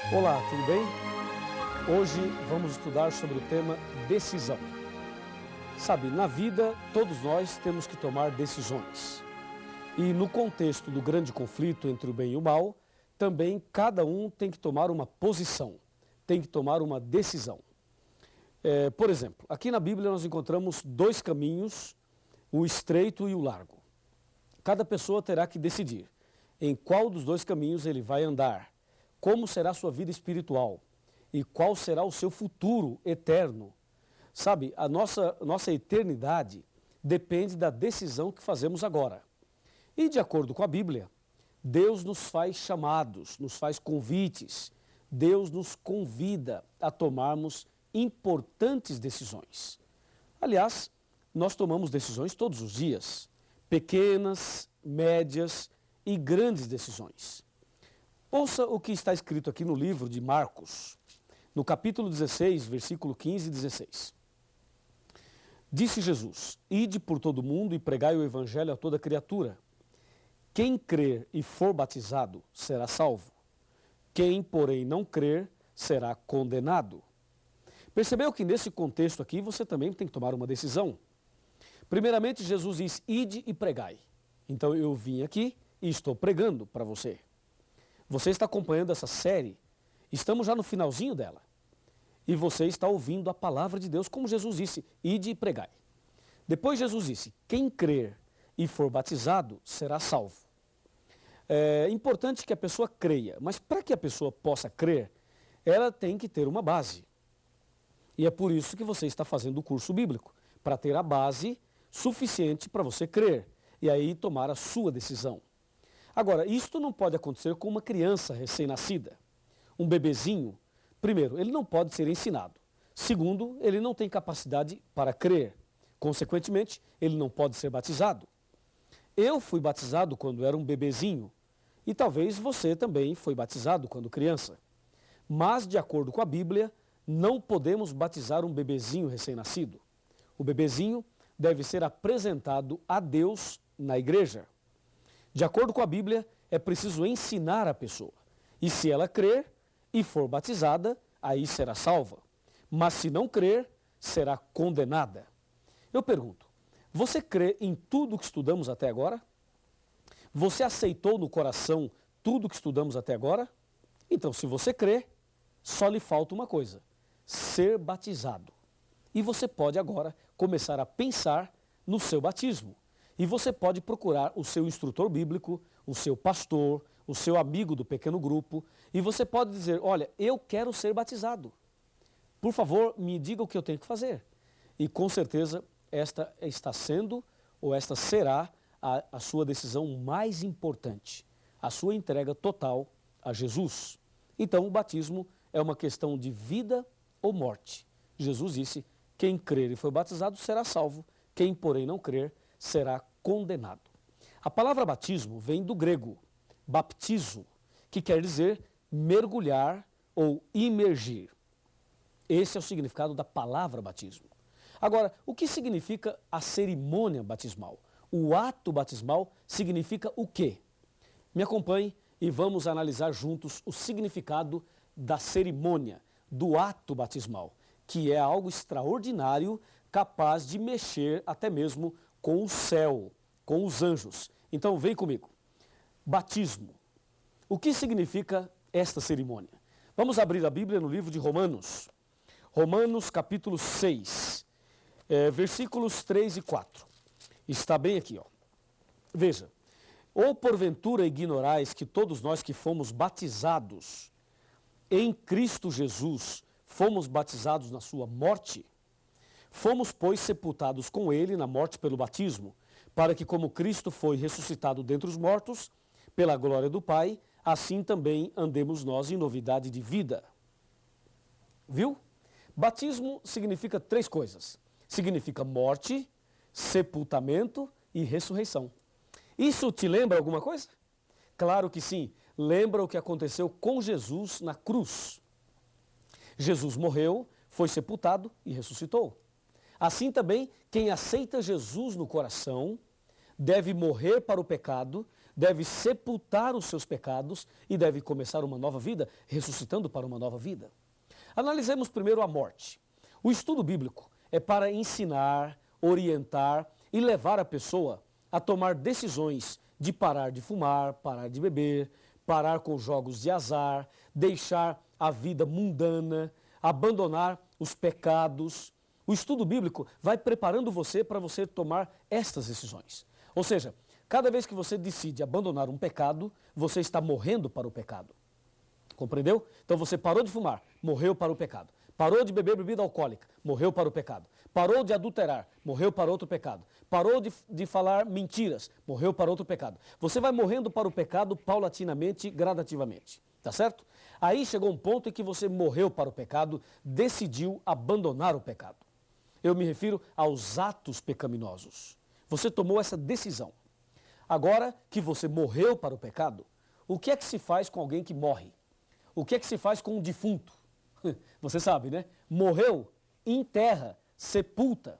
Olá, tudo bem? Hoje vamos estudar sobre o tema decisão. Sabe, na vida todos nós temos que tomar decisões. E no contexto do grande conflito entre o bem e o mal, também cada um tem que tomar uma posição, tem que tomar uma decisão. Por exemplo, aqui na Bíblia nós encontramos dois caminhos, o estreito e o largo. Cada pessoa terá que decidir em qual dos dois caminhos ele vai andar, como será a sua vida espiritual e qual será o seu futuro eterno. Sabe, a nossa eternidade depende da decisão que fazemos agora. E de acordo com a Bíblia, Deus nos faz chamados, nos faz convites, Deus nos convida a tomarmos importantes decisões. Aliás, nós tomamos decisões todos os dias, pequenas, médias e grandes decisões. Ouça o que está escrito aqui no livro de Marcos, no capítulo 16, versículo 15 e 16. Disse Jesus: Ide por todo o mundo e pregai o evangelho a toda criatura. Quem crer e for batizado será salvo. Quem, porém, não crer será condenado. Percebeu que nesse contexto aqui você também tem que tomar uma decisão? Primeiramente, Jesus diz: Ide e pregai. Então eu vim aqui e estou pregando para você. Você está acompanhando essa série, estamos já no finalzinho dela. E você está ouvindo a palavra de Deus, como Jesus disse: Ide e pregai. Depois Jesus disse: Quem crer e for batizado será salvo. É importante que a pessoa creia, mas para que a pessoa possa crer, ela tem que ter uma base. E é por isso que você está fazendo o curso bíblico, para ter a base suficiente para você crer e aí tomar a sua decisão. Agora, isto não pode acontecer com uma criança recém-nascida. Um bebezinho, primeiro, ele não pode ser ensinado. Segundo, ele não tem capacidade para crer. Consequentemente, ele não pode ser batizado. Eu fui batizado quando era um bebezinho e talvez você também foi batizado quando criança. Mas, de acordo com a Bíblia, não podemos batizar um bebezinho recém-nascido. O bebezinho deve ser apresentado a Deus na igreja. De acordo com a Bíblia, é preciso ensinar a pessoa. E se ela crer e for batizada, aí será salva. Mas se não crer, será condenada. Eu pergunto, você crê em tudo que estudamos até agora? Você aceitou no coração tudo que estudamos até agora? Então, se você crê, só lhe falta uma coisa: ser batizado. E você pode agora começar a pensar no seu batismo. E você pode procurar o seu instrutor bíblico, o seu pastor, o seu amigo do pequeno grupo, e você pode dizer: olha, eu quero ser batizado. Por favor, me diga o que eu tenho que fazer. E com certeza esta está sendo, ou esta será, a sua decisão mais importante, a sua entrega total a Jesus. Então o batismo é uma questão de vida ou morte. Jesus disse: quem crer e for batizado será salvo, quem porém não crer será condenado. A palavra batismo vem do grego baptizo, que quer dizer mergulhar ou imergir. Esse é o significado da palavra batismo. Agora, o que significa a cerimônia batismal? O ato batismal significa o quê? Me acompanhe e vamos analisar juntos o significado da cerimônia, do ato batismal, que é algo extraordinário, capaz de mexer até mesmo com o céu, com os anjos. Então vem comigo. Batismo. O que significa esta cerimônia? Vamos abrir a Bíblia no livro de Romanos. Romanos capítulo 6, versículos 3 e 4. Está bem aqui, ó. Veja. Ou porventura ignorais que todos nós que fomos batizados em Cristo Jesus, fomos batizados na sua morte? Fomos, pois, sepultados com ele na morte pelo batismo, para que como Cristo foi ressuscitado dentre os mortos, pela glória do Pai, assim também andemos nós em novidade de vida. Viu? Batismo significa três coisas. Significa morte, sepultamento e ressurreição. Isso te lembra alguma coisa? Claro que sim. Lembra o que aconteceu com Jesus na cruz. Jesus morreu, foi sepultado e ressuscitou. Assim também, quem aceita Jesus no coração deve morrer para o pecado, deve sepultar os seus pecados e deve começar uma nova vida, ressuscitando para uma nova vida. Analisemos primeiro a morte. O estudo bíblico é para ensinar, orientar e levar a pessoa a tomar decisões de parar de fumar, parar de beber, parar com jogos de azar, deixar a vida mundana, abandonar os pecados. O estudo bíblico vai preparando você para você tomar estas decisões. Ou seja, cada vez que você decide abandonar um pecado, você está morrendo para o pecado. Compreendeu? Então você parou de fumar, morreu para o pecado. Parou de beber bebida alcoólica, morreu para o pecado. Parou de adulterar, morreu para outro pecado. Parou de falar mentiras, morreu para outro pecado. Você vai morrendo para o pecado paulatinamente, gradativamente. Tá certo? Aí chegou um ponto em que você morreu para o pecado, decidiu abandonar o pecado. Eu me refiro aos atos pecaminosos. Você tomou essa decisão. Agora que você morreu para o pecado, o que é que se faz com alguém que morre? O que é que se faz com um defunto? Você sabe, né? Morreu, enterra, sepulta.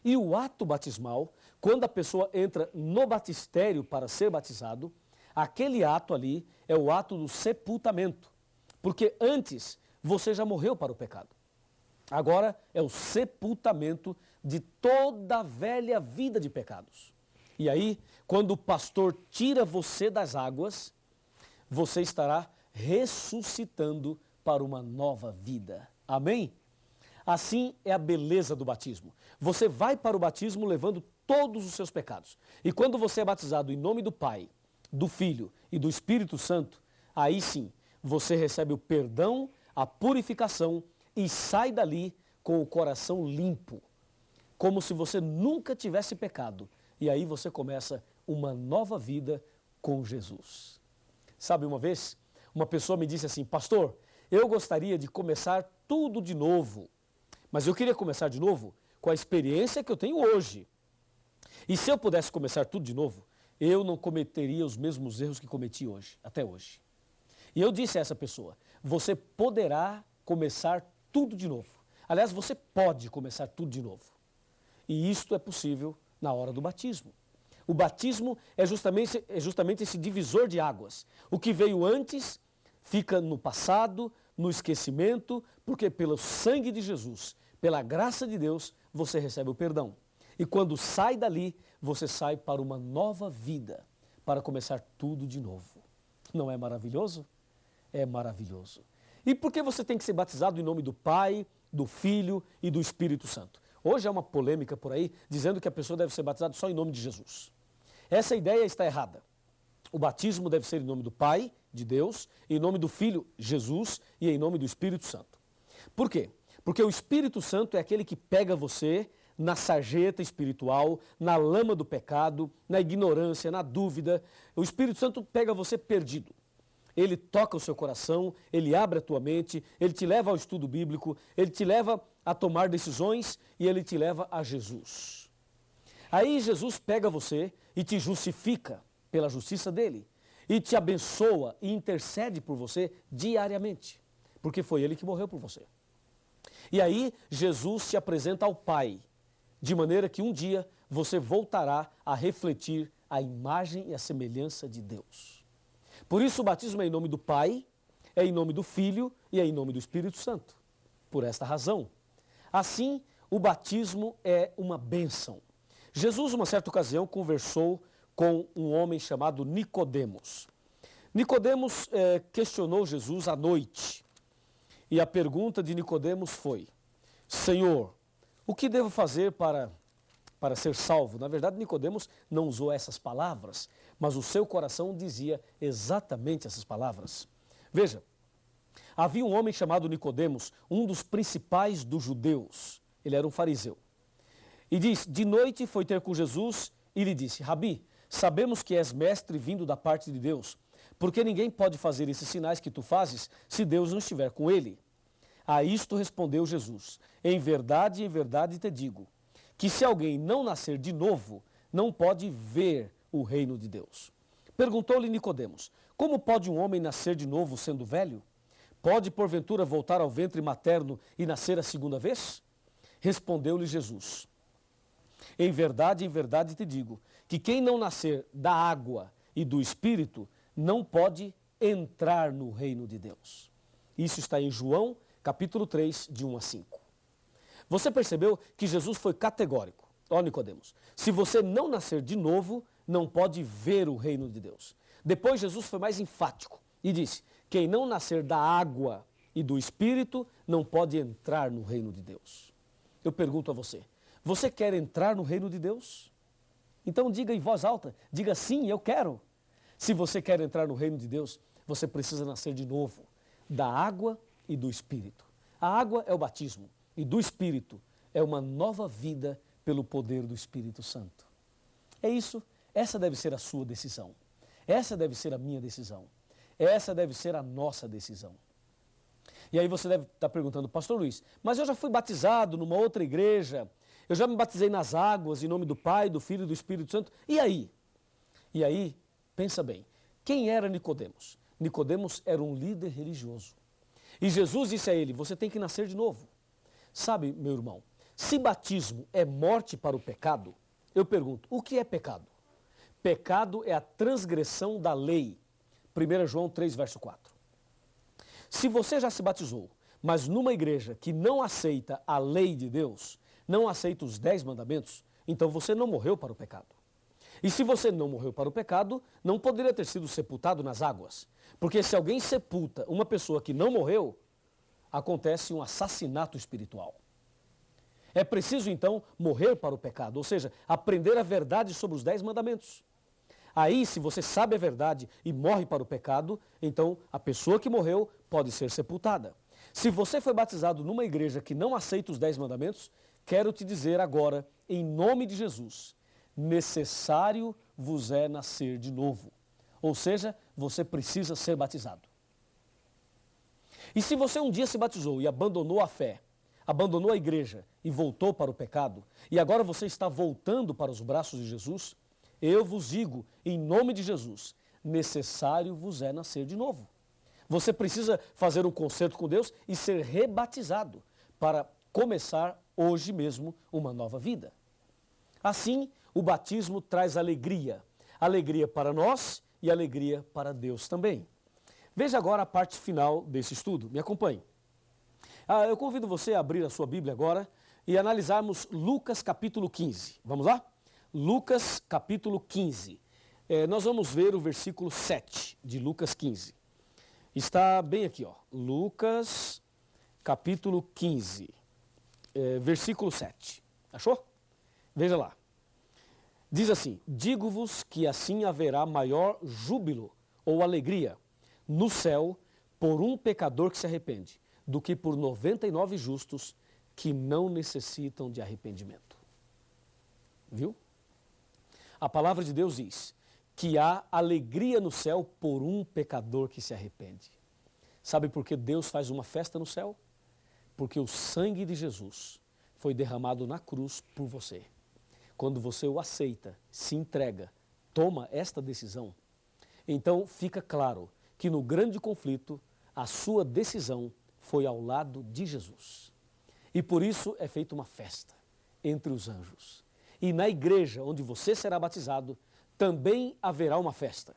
E o ato batismal, quando a pessoa entra no batistério para ser batizado, aquele ato ali é o ato do sepultamento. Porque antes você já morreu para o pecado. Agora é o sepultamento de toda a velha vida de pecados. E aí, quando o pastor tira você das águas, você estará ressuscitando para uma nova vida. Amém? Assim é a beleza do batismo. Você vai para o batismo levando todos os seus pecados. E quando você é batizado em nome do Pai, do Filho e do Espírito Santo, aí sim, você recebe o perdão, a purificação e sai dali com o coração limpo, como se você nunca tivesse pecado. E aí você começa uma nova vida com Jesus. Sabe, uma vez, uma pessoa me disse assim: pastor, eu gostaria de começar tudo de novo, mas eu queria começar de novo com a experiência que eu tenho hoje. E se eu pudesse começar tudo de novo, eu não cometeria os mesmos erros que cometi hoje, até hoje. E eu disse a essa pessoa: você poderá começar tudo de novo. Aliás, você pode começar tudo de novo. E isto é possível na hora do batismo. O batismo é justamente esse divisor de águas. O que veio antes fica no passado, no esquecimento, porque pelo sangue de Jesus, pela graça de Deus, você recebe o perdão. E quando sai dali, você sai para uma nova vida, para começar tudo de novo. Não é maravilhoso? É maravilhoso. E por que você tem que ser batizado em nome do Pai, do Filho e do Espírito Santo? Hoje há uma polêmica por aí, dizendo que a pessoa deve ser batizada só em nome de Jesus. Essa ideia está errada. O batismo deve ser em nome do Pai, de Deus, em nome do Filho, Jesus, e em nome do Espírito Santo. Por quê? Porque o Espírito Santo é aquele que pega você na sarjeta espiritual, na lama do pecado, na ignorância, na dúvida. O Espírito Santo pega você perdido. Ele toca o seu coração, ele abre a tua mente, ele te leva ao estudo bíblico, ele te leva a tomar decisões e ele te leva a Jesus. Aí Jesus pega você e te justifica pela justiça dele e te abençoa e intercede por você diariamente, porque foi ele que morreu por você. E aí Jesus te apresenta ao Pai, de maneira que um dia você voltará a refletir a imagem e a semelhança de Deus. Por isso o batismo é em nome do Pai, é em nome do Filho e é em nome do Espírito Santo. Por esta razão. Assim, o batismo é uma bênção. Jesus, uma certa ocasião, conversou com um homem chamado Nicodemos. Nicodemos questionou Jesus à noite. E a pergunta de Nicodemos foi: Senhor, o que devo fazer para ser salvo? Na verdade, Nicodemos não usou essas palavras, mas o seu coração dizia exatamente essas palavras. Veja, havia um homem chamado Nicodemos, um dos principais dos judeus. Ele era um fariseu. E diz: de noite foi ter com Jesus e lhe disse: Rabi, sabemos que és mestre vindo da parte de Deus, porque ninguém pode fazer esses sinais que tu fazes se Deus não estiver com ele. A isto respondeu Jesus: em verdade te digo, que se alguém não nascer de novo, não pode ver o reino de Deus. Perguntou-lhe Nicodemos: como pode um homem nascer de novo sendo velho? Pode porventura voltar ao ventre materno e nascer a segunda vez? Respondeu-lhe Jesus: em verdade te digo, que quem não nascer da água e do Espírito não pode entrar no reino de Deus. Isso está em João, capítulo 3, de 1 a 5. Você percebeu que Jesus foi categórico. Ó Nicodemos, se você não nascer de novo, não pode ver o reino de Deus. Depois Jesus foi mais enfático e disse, quem não nascer da água e do Espírito não pode entrar no reino de Deus. Eu pergunto a você, você quer entrar no reino de Deus? Então diga em voz alta, diga sim, eu quero. Se você quer entrar no reino de Deus, você precisa nascer de novo, da água e do Espírito. A água é o batismo e do Espírito é uma nova vida pelo poder do Espírito Santo. É isso, essa deve ser a sua decisão. Essa deve ser a minha decisão. Essa deve ser a nossa decisão. E aí você deve estar perguntando, pastor Luiz, mas eu já fui batizado numa outra igreja, eu já me batizei nas águas em nome do Pai, do Filho e do Espírito Santo, e aí? E aí, pensa bem, quem era Nicodemos? Nicodemos era um líder religioso. E Jesus disse a ele, você tem que nascer de novo. Sabe, meu irmão, se batismo é morte para o pecado, eu pergunto, o que é pecado? Pecado é a transgressão da lei. 1 João 3, verso 4. Se você já se batizou, mas numa igreja que não aceita a lei de Deus, não aceita os 10 mandamentos, então você não morreu para o pecado. E se você não morreu para o pecado, não poderia ter sido sepultado nas águas. Porque se alguém sepulta uma pessoa que não morreu, acontece um assassinato espiritual. É preciso então morrer para o pecado, ou seja, aprender a verdade sobre os 10 mandamentos. Aí, se você sabe a verdade e morre para o pecado, então a pessoa que morreu pode ser sepultada. Se você foi batizado numa igreja que não aceita os 10 mandamentos, quero te dizer agora, em nome de Jesus, necessário vos é nascer de novo. Ou seja, você precisa ser batizado. E se você um dia se batizou e abandonou a fé, abandonou a igreja e voltou para o pecado, e agora você está voltando para os braços de Jesus, eu vos digo, em nome de Jesus, necessário vos é nascer de novo. Você precisa fazer um concerto com Deus e ser rebatizado para começar hoje mesmo uma nova vida. Assim, o batismo traz alegria. Alegria para nós e alegria para Deus também. Veja agora a parte final desse estudo. Me acompanhe. Eu convido você a abrir a sua Bíblia agora e analisarmos Lucas capítulo 15. Vamos lá? Lucas capítulo 15. Nós vamos ver o versículo 7 de Lucas 15. Está bem aqui, ó. Lucas capítulo 15, versículo 7. Achou? Veja lá. Diz assim, digo-vos que assim haverá maior júbilo ou alegria no céu por um pecador que se arrepende, do que por 99 justos que não necessitam de arrependimento. Viu? A palavra de Deus diz que há alegria no céu por um pecador que se arrepende. Sabe por que Deus faz uma festa no céu? Porque o sangue de Jesus foi derramado na cruz por você. Quando você o aceita, se entrega, toma esta decisão, então fica claro que no grande conflito, a sua decisão foi ao lado de Jesus. E por isso é feita uma festa entre os anjos. E na igreja onde você será batizado, também haverá uma festa.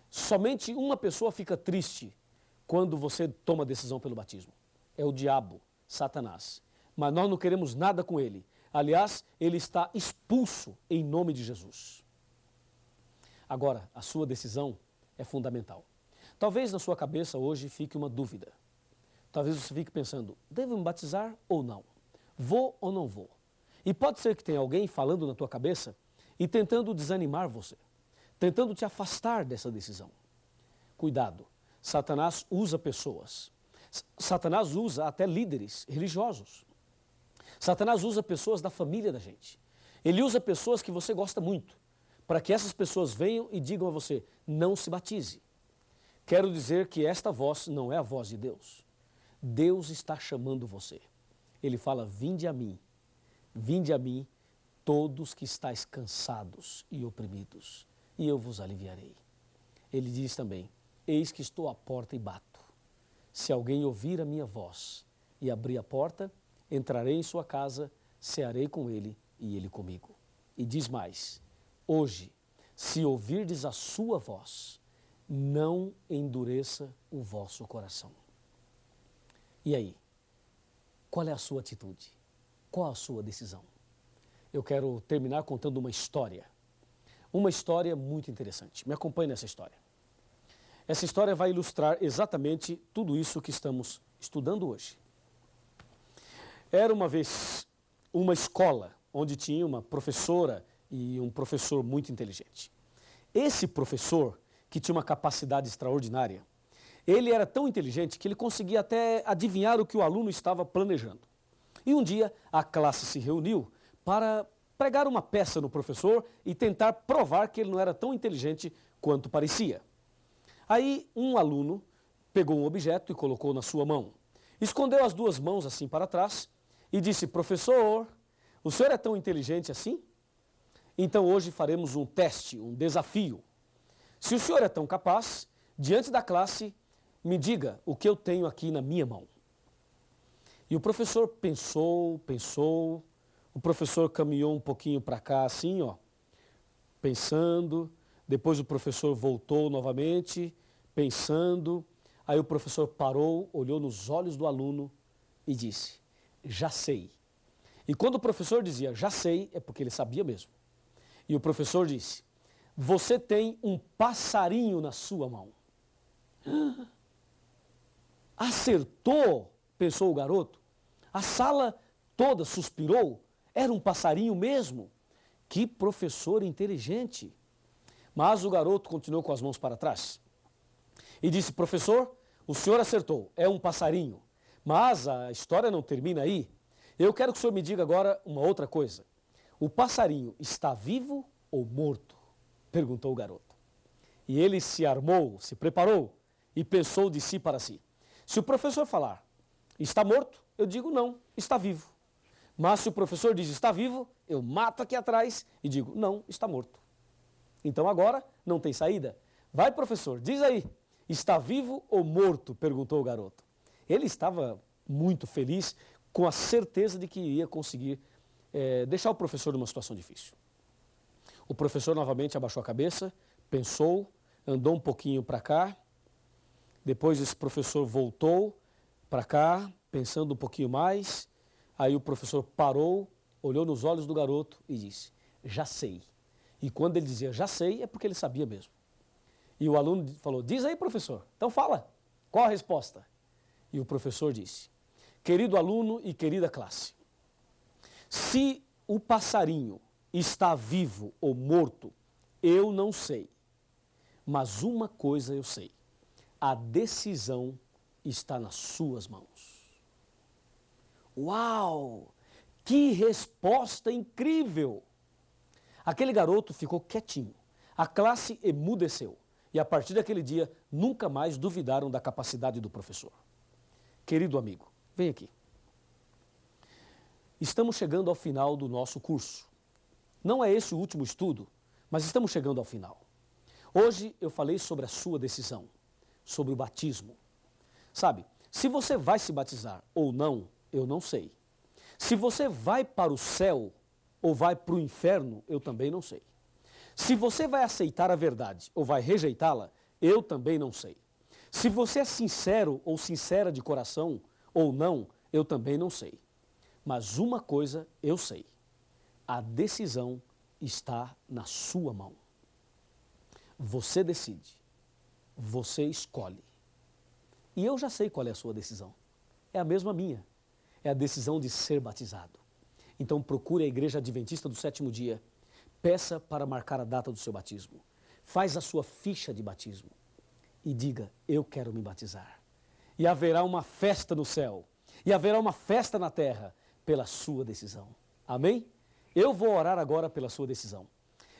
Somente uma pessoa fica triste quando você toma a decisão pelo batismo. É o diabo, Satanás. Mas nós não queremos nada com ele. Aliás, ele está expulso em nome de Jesus. Agora, a sua decisão é fundamental. Talvez na sua cabeça hoje fique uma dúvida. Talvez você fique pensando, devo me batizar ou não? Vou ou não vou? E pode ser que tenha alguém falando na tua cabeça e tentando desanimar você, tentando te afastar dessa decisão. Cuidado, Satanás usa pessoas. Satanás usa até líderes religiosos. Satanás usa pessoas da família da gente. Ele usa pessoas que você gosta muito, para que essas pessoas venham e digam a você, não se batize. Quero dizer que esta voz não é a voz de Deus. Deus está chamando você. Ele fala, vinde a mim, todos que estáis cansados e oprimidos, e eu vos aliviarei. Ele diz também, eis que estou à porta e bato. Se alguém ouvir a minha voz e abrir a porta, entrarei em sua casa, cearei com ele e ele comigo. E diz mais, hoje, se ouvirdes a sua voz, não endureça o vosso coração. E aí? Qual é a sua atitude? Qual a sua decisão? Eu quero terminar contando uma história. Uma história muito interessante. Me acompanhe nessa história. Essa história vai ilustrar exatamente tudo isso que estamos estudando hoje. Era uma vez uma escola onde tinha uma professora e um professor muito inteligente. Esse professor, que tinha uma capacidade extraordinária, ele era tão inteligente que ele conseguia até adivinhar o que o aluno estava planejando. E um dia a classe se reuniu para pregar uma peça no professor e tentar provar que ele não era tão inteligente quanto parecia. Aí um aluno pegou um objeto e colocou na sua mão. Escondeu as duas mãos assim para trás e disse: professor, o senhor é tão inteligente assim? Então hoje faremos um teste, um desafio. Se o senhor é tão capaz, diante da classe, me diga o que eu tenho aqui na minha mão. E o professor pensou, o professor caminhou um pouquinho para cá assim, ó, pensando, depois o professor voltou novamente, pensando, aí o professor parou, olhou nos olhos do aluno e disse: já sei. E quando o professor dizia já sei, é porque ele sabia mesmo. E o professor disse: você tem um passarinho na sua mão. Acertou, pensou o garoto. A sala toda suspirou. Era um passarinho mesmo. Que professor inteligente. Mas o garoto continuou com as mãos para trás e disse: professor, o senhor acertou, é um passarinho. Mas a história não termina aí. Eu quero que o senhor me diga agora uma outra coisa. O passarinho está vivo ou morto? Perguntou o garoto. E ele se armou, se preparou e pensou de si para si: se o professor falar está morto, eu digo não, está vivo. Mas se o professor diz está vivo, eu mato aqui atrás e digo não, está morto. Então agora não tem saída. Vai, professor, diz aí, está vivo ou morto? Perguntou o garoto. Ele estava muito feliz, com a certeza de que iria conseguir deixar o professor numa situação difícil. O professor novamente abaixou a cabeça, pensou, andou um pouquinho para cá, depois esse professor voltou para cá, pensando um pouquinho mais, aí o professor parou, olhou nos olhos do garoto e disse: já sei. E quando ele dizia já sei, é porque ele sabia mesmo. E o aluno falou: diz aí, professor, então fala, qual a resposta? E o professor disse: querido aluno e querida classe, se o passarinho está vivo ou morto, eu não sei. Mas uma coisa eu sei: a decisão está nas suas mãos. Uau! Que resposta incrível! Aquele garoto ficou quietinho. A classe emudeceu. E a partir daquele dia, nunca mais duvidaram da capacidade do professor. Querido amigo, vem aqui. Estamos chegando ao final do nosso curso. Não é esse o último estudo, mas estamos chegando ao final. Hoje eu falei sobre a sua decisão, sobre o batismo. Sabe, se você vai se batizar ou não, eu não sei. Se você vai para o céu ou vai para o inferno, eu também não sei. Se você vai aceitar a verdade ou vai rejeitá-la, eu também não sei. Se você é sincero ou sincera de coração ou não, eu também não sei. Mas uma coisa eu sei: a decisão está na sua mão. Você decide, você escolhe. E eu já sei qual é a sua decisão. É a mesma minha. É a decisão de ser batizado. Então procure a Igreja Adventista do Sétimo Dia. Peça para marcar a data do seu batismo. Faz a sua ficha de batismo. E diga: eu quero me batizar. E haverá uma festa no céu. E haverá uma festa na terra pela sua decisão. Amém? Eu vou orar agora pela sua decisão.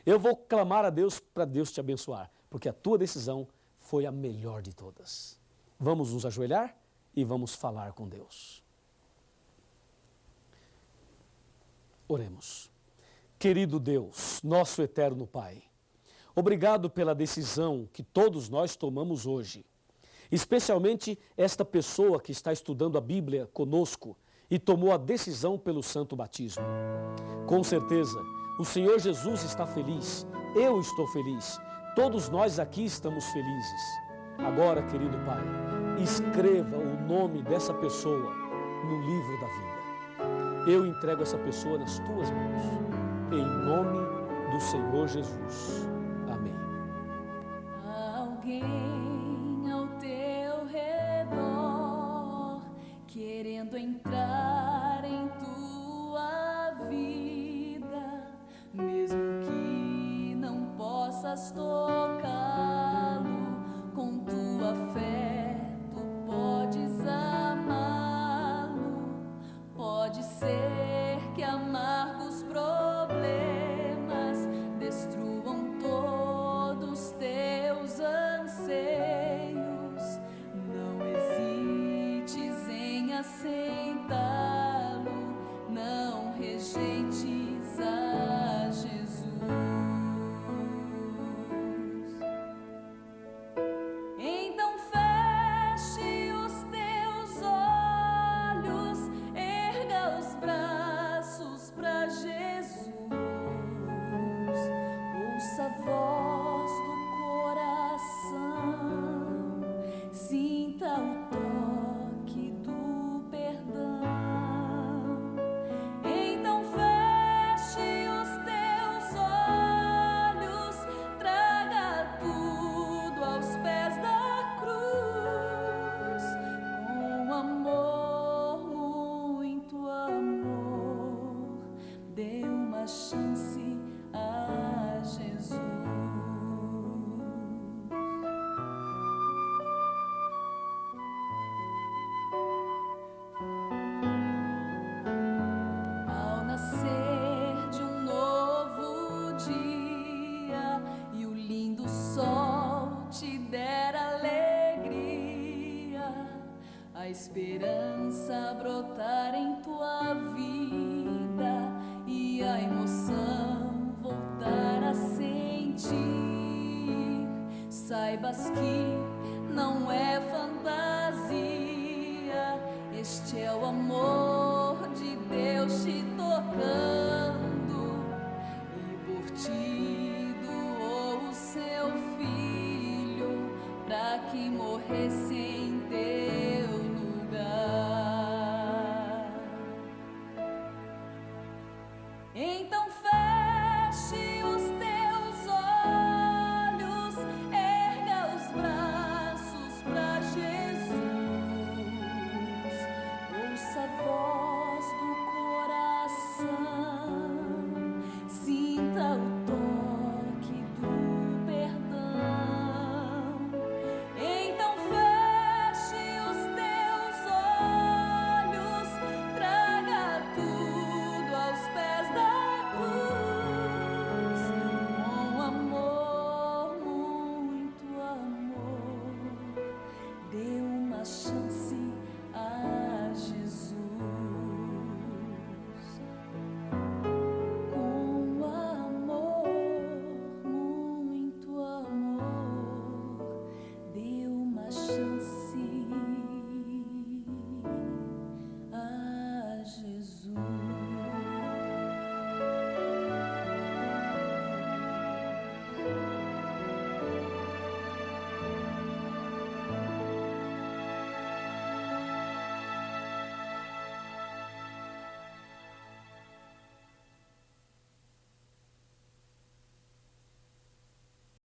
Eu vou clamar a Deus para Deus te abençoar, porque a tua decisão foi a melhor de todas. Vamos nos ajoelhar e vamos falar com Deus. Oremos. Querido Deus, nosso eterno Pai, obrigado pela decisão que todos nós tomamos hoje, especialmente esta pessoa que está estudando a Bíblia conosco e tomou a decisão pelo santo batismo. Com certeza, O Senhor Jesus está feliz, eu estou feliz, todos nós aqui estamos felizes. Agora, querido Pai, escreva o nome dessa pessoa no livro da vida. Eu entrego essa pessoa nas tuas mãos, em nome do Senhor Jesus. Amém. Alguém ao teu redor, querendo entrar em tua vida, mesmo que não possas tocá-lo, com tua fé tu podes amá-lo. Pode ser que amargos problemas destruam todos teus anseios. Não hesites em aceitá-lo, não rejeites a Jesus. Então feche os teus olhos, erga os braços para Jesus. Ouça a voz do coração, sinta o toque do perdão. Então feche os teus olhos, traga tudo aos pés da cruz. Com amor, muito amor, dê uma chance a Jesus. Ao nascer de um novo dia e o lindo sol te der alegria, a esperança brotar em tua vida e a emoção voltar a sentir, saibas que não é fácil